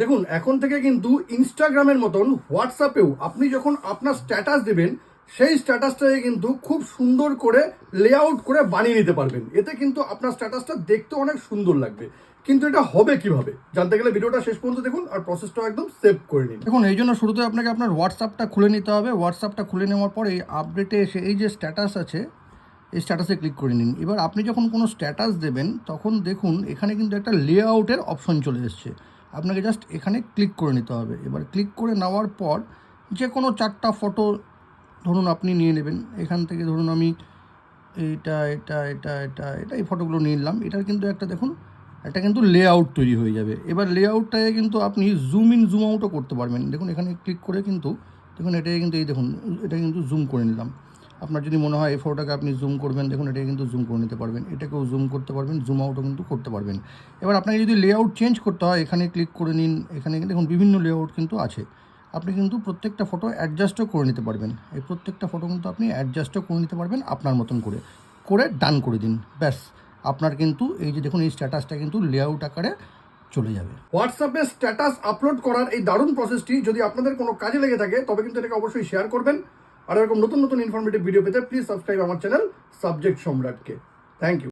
দেখুন এখন থেকে কিন্তু ইনস্টাগ্রামের মতন হোয়াটসঅ্যাপেও আপনি যখন আপনার স্ট্যাটাস দেবেন সেই স্ট্যাটাসটাকে কিন্তু খুব সুন্দর করে লেআউট করে বানিয়ে নিতে পারবেন। এতে কিন্তু আপনার স্ট্যাটাসটা দেখতে অনেক সুন্দর লাগবে। কিন্তু এটা হবে কিভাবে জানতে গেলে ভিডিওটা শেষ পর্যন্ত দেখুন আর প্রসেসটাও একদম সেভ করে নিন। দেখুন এই জন্য শুরুতে আপনাকে আপনার হোয়াটসঅ্যাপটা খুলে নিতে হবে। হোয়াটসঅ্যাপটা খুলে নেওয়ার পরে আপডেটে এসে এই যে স্ট্যাটাস আছে এই স্ট্যাটাসে ক্লিক করে নিন। এবার আপনি যখন কোনো স্ট্যাটাস দেবেন তখন দেখুন এখানে কিন্তু একটা লেআউটের অপশন চলে এসছে। আপনাকে জাস্ট এখানে ক্লিক করে নিতে হবে। এবার ক্লিক করে নেওয়ার পর যে কোনো 4টা ফটো ধরুন আপনি নিয়ে নেবেন। এখান থেকে ধরুন আমি এটা এই ফটোগুলো নিয়ে নিলাম। এটার কিন্তু একটা দেখুন একটা কিন্তু লেআউট তৈরি হয়ে যাবে। এবার লেআউটটাকে কিন্তু আপনি জুম ইন জুম আউটও করতে পারবেন। দেখুন এখানে ক্লিক করে কিন্তু দেখুন এটাকে কিন্তু এই দেখুন এটা কিন্তু জুম করে নিলাম। আপনার যদি মনে হয় এই ফটোটাকে আপনি জুম করবেন, দেখুন এটাকে কিন্তু জুম করে নিতে পারবেন। এটাকেও জুম করতে পারবেন, জুম আউটও কিন্তু করতে পারবেন। এবার আপনাকে যদি লেআউট চেঞ্জ করতে হয় এখানে ক্লিক করে নিন। এখানে দেখুন বিভিন্ন লেআউট কিন্তু আছে। আপনি কিন্তু প্রত্যেকটা ফটো অ্যাডজাস্টও করে নিতে পারবেন। এই প্রত্যেকটা ফটো কিন্তু আপনি অ্যাডজাস্টও করে নিতে পারবেন আপনার মতন করে ডান করে দিন। ব্যাস আপনার কিন্তু এই যে দেখুন এই স্ট্যাটাসটা কিন্তু লেআউট আকারে চলে যাবে। হোয়াটসঅ্যাপে স্ট্যাটাস আপলোড করার এই দারুণ প্রসেসটি যদি আপনাদের কোনো কাজে লেগে থাকে তবে কিন্তু এটাকে অবশ্যই শেয়ার করবেন। আর এরকম নতুন নতুন ইনফরমেটিভ ভিডিও পেতে প্লিজ সাবস্ক্রাইব আমার চ্যানেল সাবজেক্ট সম্রাটকে। Thank you.